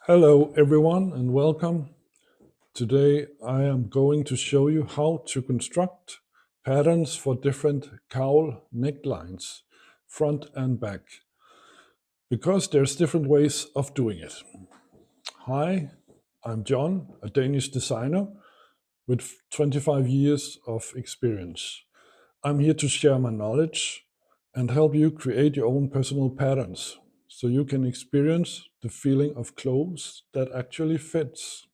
Hello everyone and welcome. Today I am going to show you how to construct patterns for different cowl necklines, front and back, because there's different ways of doing it. Hi, I'm John, a Danish designer with 25 years of experience. I'm here to share my knowledge and help you create your own personal patterns so you can experience the feeling of clothes that actually fits.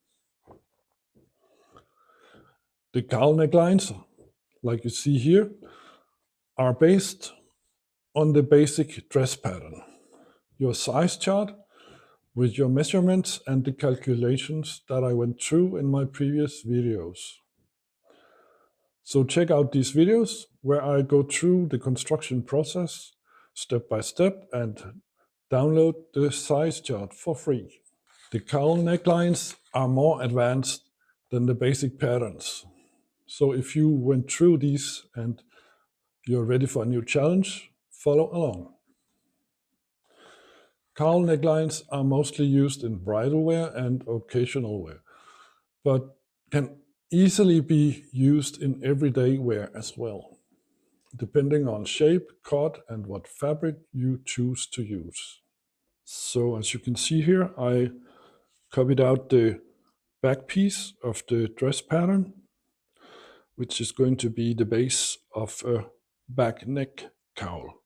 The cowl necklines, like you see here, are based on the basic dress pattern. Your size chart with your measurements and the calculations that I went through in my previous videos. So check out these videos where I go through the construction process step by step and download the size chart for free. The cowl necklines are more advanced than the basic patterns. So if you went through these and you're ready for a new challenge, follow along. Cowl necklines are mostly used in bridal wear and occasional wear, but can easily be used in everyday wear as well, depending on shape, cut, and what fabric you choose to use. So as you can see here, I copied out the back piece of the dress pattern, which is going to be the base of a back neck cowl.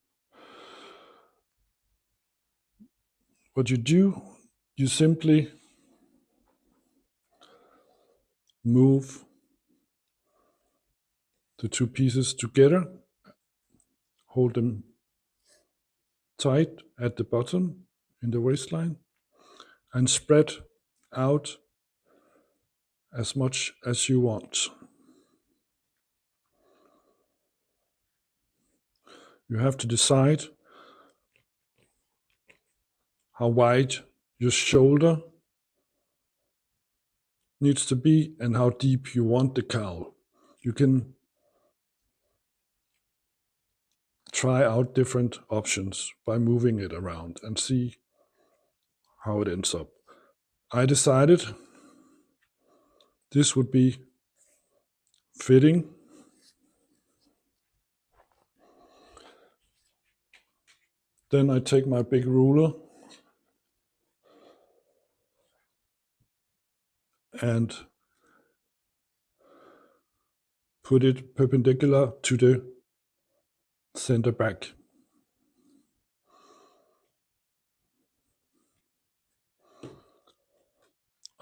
What you do, you simply move the two pieces together, hold them tight at the bottom in the waistline, and spread out as much as you want. You have to decide how wide your shoulder needs to be and how deep you want the cowl. You can try out different options by moving it around and see how it ends up. I decided this would be fitting. Then I take my big ruler and put it perpendicular to the center back.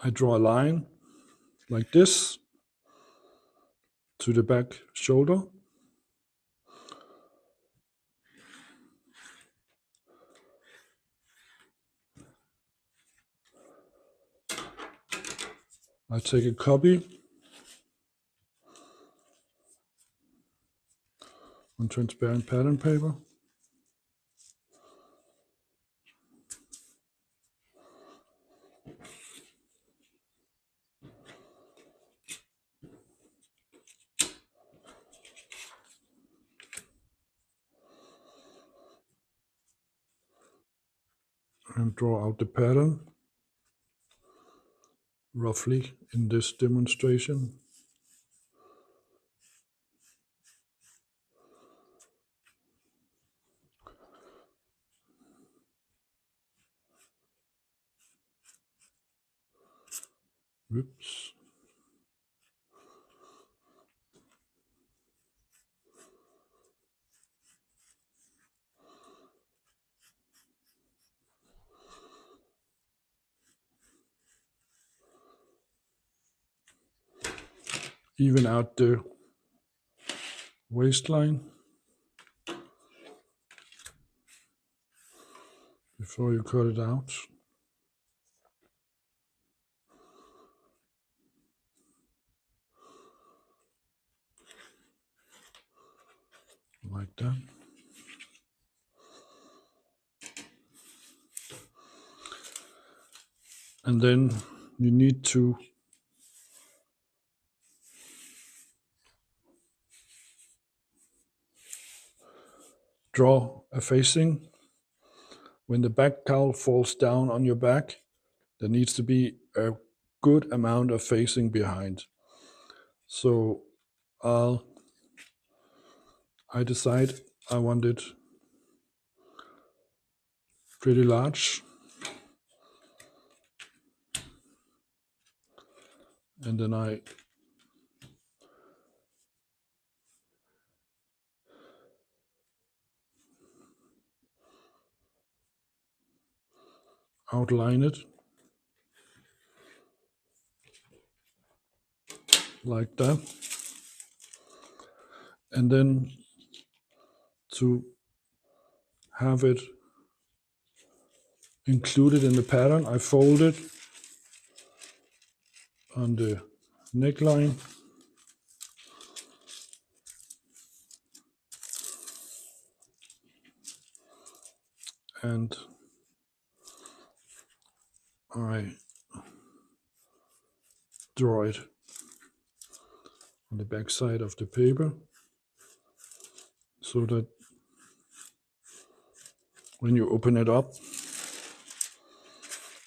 I draw a line like this to the back shoulder. I take a copy on transparent pattern paper. And draw out the pattern roughly in this demonstration. Oops. Even out the waistline before you cut it out. Like that. And then you need to draw a facing. When the back cowl falls down on your back, there needs to be a good amount of facing behind. So I decide I want it pretty large, and then I outline it like that. And then to have it included in the pattern, I fold it on the neckline and I draw it on the back side of the paper so that when you open it up,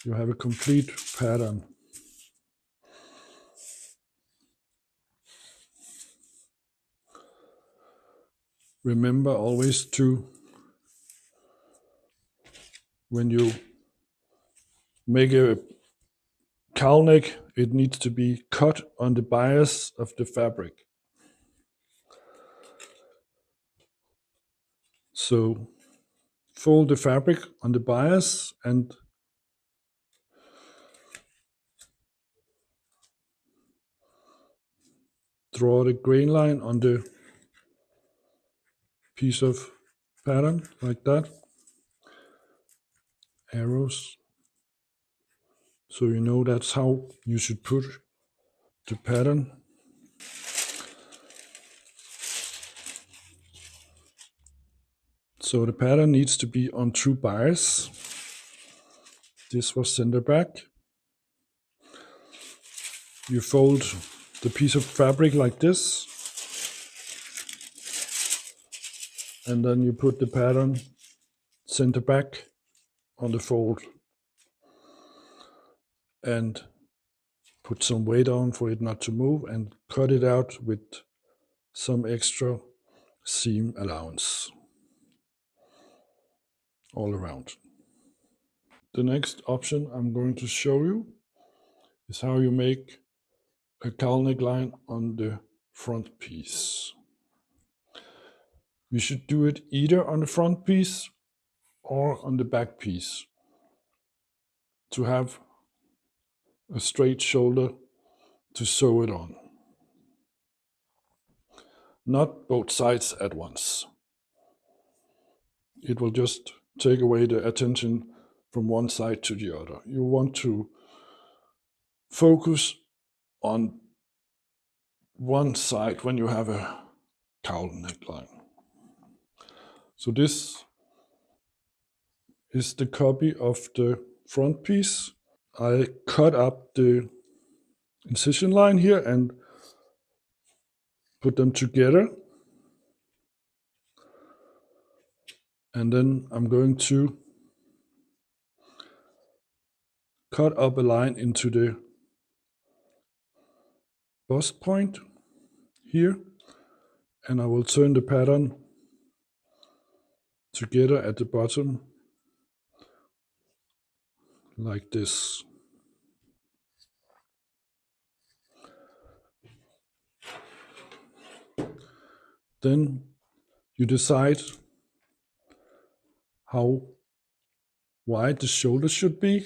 you have a complete pattern. Remember always to, when you make a cowl neck, it needs to be cut on the bias of the fabric. So fold the fabric on the bias and draw the grain line on the piece of pattern like that. Arrows. So you know that's how you should put the pattern. So the pattern needs to be on true bias. This was center back. You fold the piece of fabric like this, and then you put the pattern center back on the fold and put some weight on for it not to move and cut it out with some extra seam allowance all around. The next option I'm going to show you is how you make a cowl neckline on the front piece. You should do it either on the front piece or on the back piece to have a straight shoulder to sew it on. Not both sides at once. It will just take away the attention from one side to the other. You want to focus on one side when you have a cowl neckline. So this is the copy of the front piece. I cut up the incision line here and put them together. And then I'm going to cut up a line into the bust point here, and I will turn the pattern together at the bottom like this. Then you decide how wide the shoulder should be.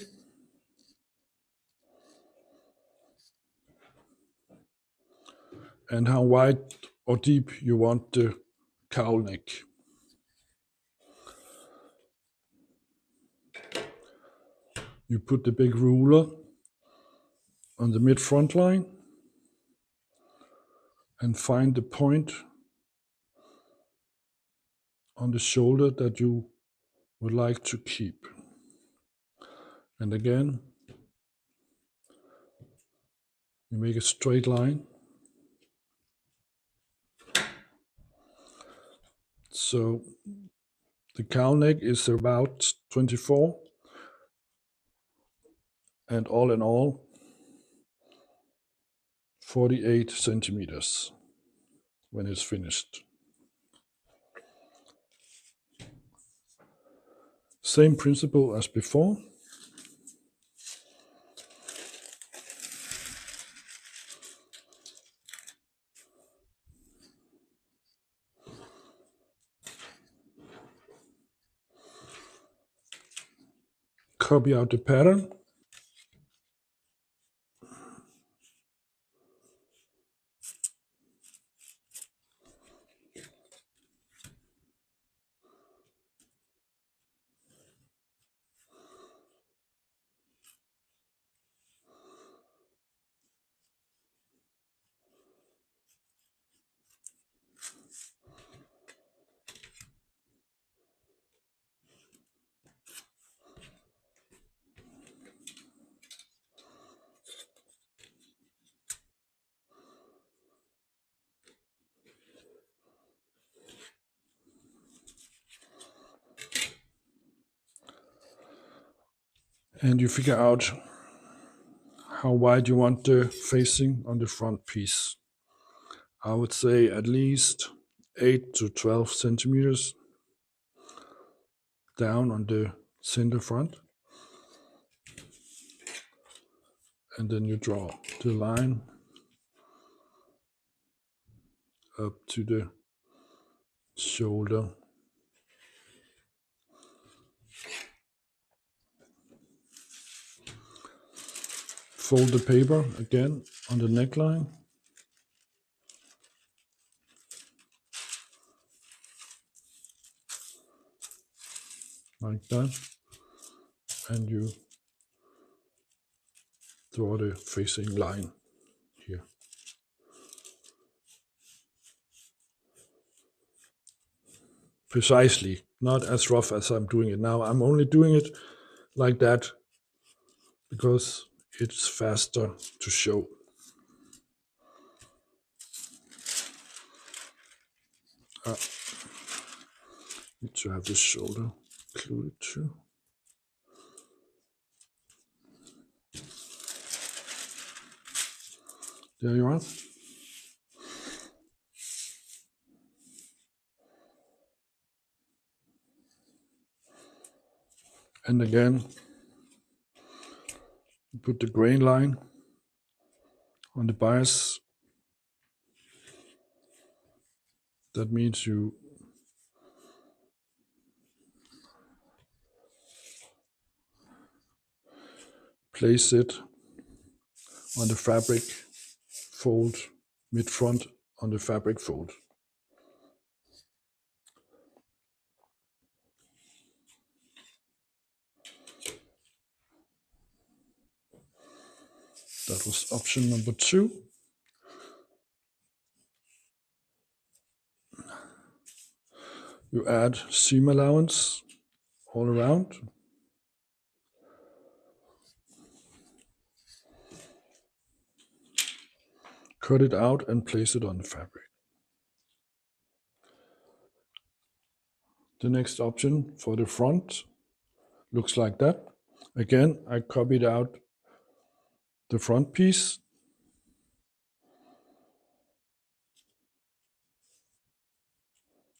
And how wide or deep you want the cowl neck. You put the big ruler on the mid front line and find the point on the shoulder that you would like to keep. And again, you make a straight line. So the cowl neck is about 24, and all in all 48 centimeters when it's finished. Same principle as before. Copy out the pattern. And you figure out how wide you want the facing on the front piece. I would say at least 8 to 12 centimeters down on the center front. And then you draw the line up to the shoulder. Fold the paper again on the neckline. Like that. And you draw the facing line here. Precisely, not as rough as I'm doing it now. I'm only doing it like that because it's faster to show. Need to have the shoulder included too. There you are. And again, put the grain line on the bias. That means you place it on the fabric fold, mid-front on the fabric fold. That was option number 2. You add seam allowance all around. Cut it out and place it on the fabric. The next option for the front looks like that. Again, I copied out the front piece.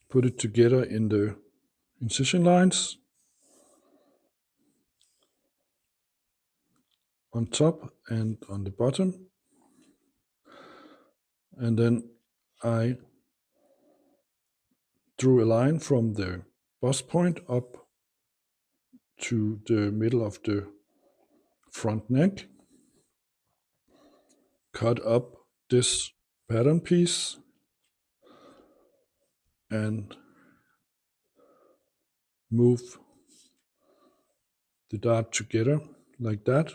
Put it together in the incision lines. On top and on the bottom. And then I drew a line from the bust point up to the middle of the front neck. Cut up this pattern piece and move the dart together like that.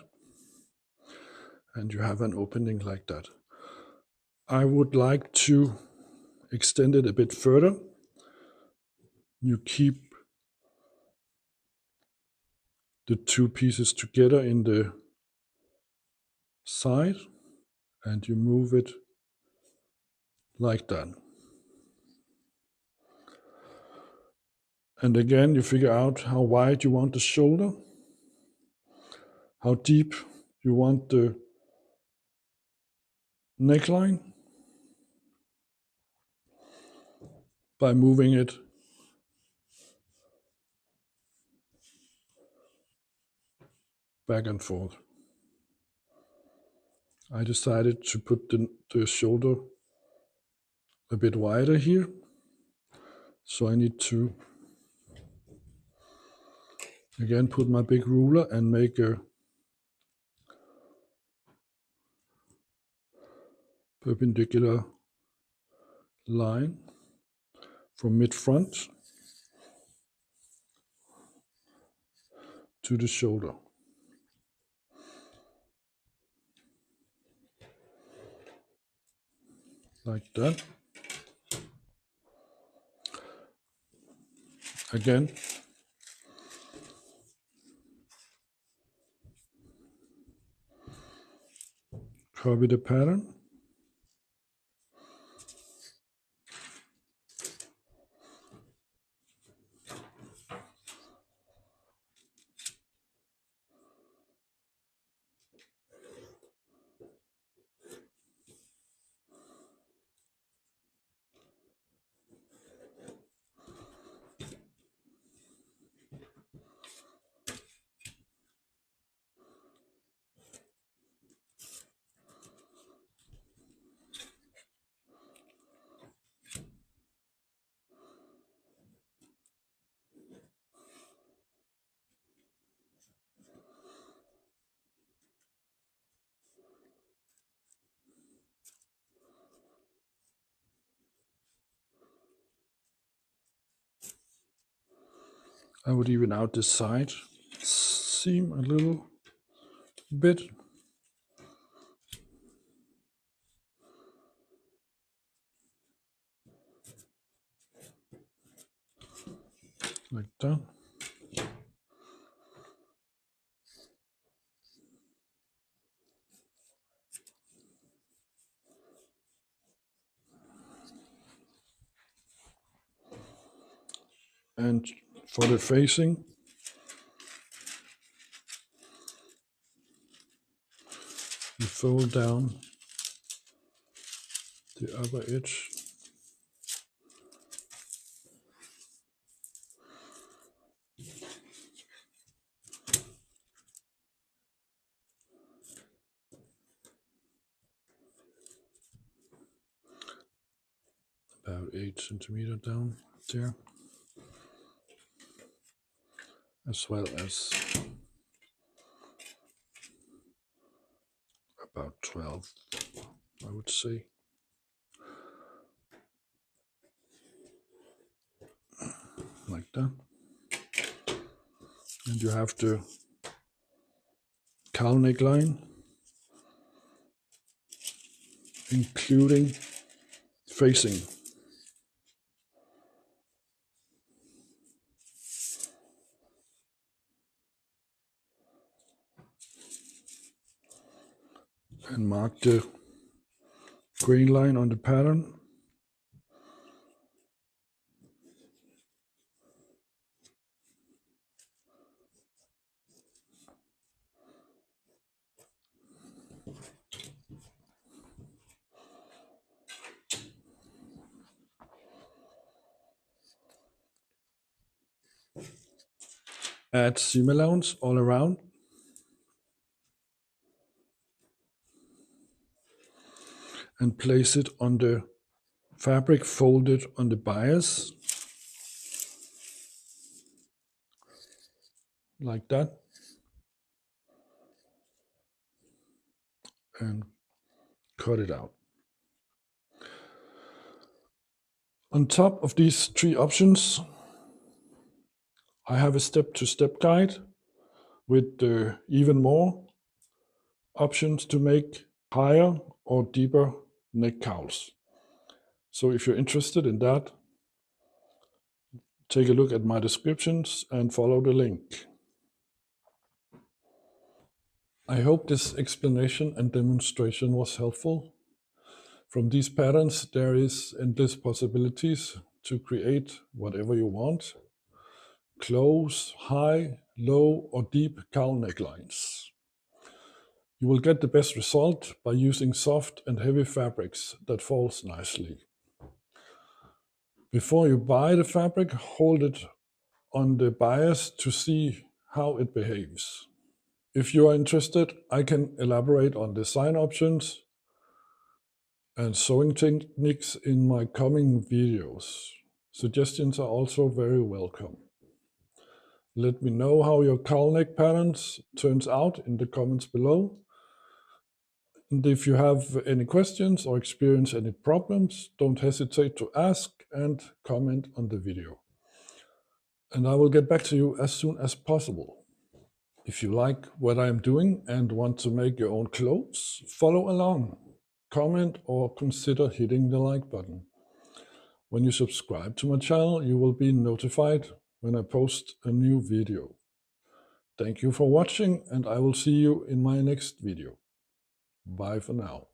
And you have an opening like that. I would like to extend it a bit further. You keep the two pieces together in the side and you move it like that. And again, you figure out how wide you want the shoulder, how deep You want the neckline by moving it back and forth. I decided to put the shoulder a bit wider here, so I need to again put my big ruler and make a perpendicular line from mid-front to the shoulder. Like that. Again, copy the pattern. I would even out this side seam a little bit. Like that. And for the facing, you fold down the upper edge about 8 centimeters down there, as well as about 12, I would say. Like that. And you have the cowl neckline, including facing. And mark the grain line on the pattern. Add seam allowance all around. And place it on the fabric folded on the bias. Like that. And cut it out. On top of these 3 options, I have a step-to-step guide with even more options to make higher or deeper neck cowls. So if you're interested in that, take a look at my descriptions and follow the link. I hope this explanation and demonstration was helpful. From these patterns, there is endless possibilities to create whatever you want. Close, high, low, or deep cowl necklines. You will get the best result by using soft and heavy fabrics that falls nicely. Before you buy the fabric, hold it on the bias to see how it behaves. If you are interested, I can elaborate on design options and sewing techniques in my coming videos. Suggestions are also very welcome. Let me know how your cowl neck patterns turns out in the comments below. And if you have any questions or experience any problems, don't hesitate to ask and comment on the video. And I will get back to you as soon as possible. If you like what I am doing and want to make your own clothes, follow along, comment, or consider hitting the like button. When you subscribe to my channel, you will be notified when I post a new video. Thank you for watching, and I will see you in my next video. Bye for now.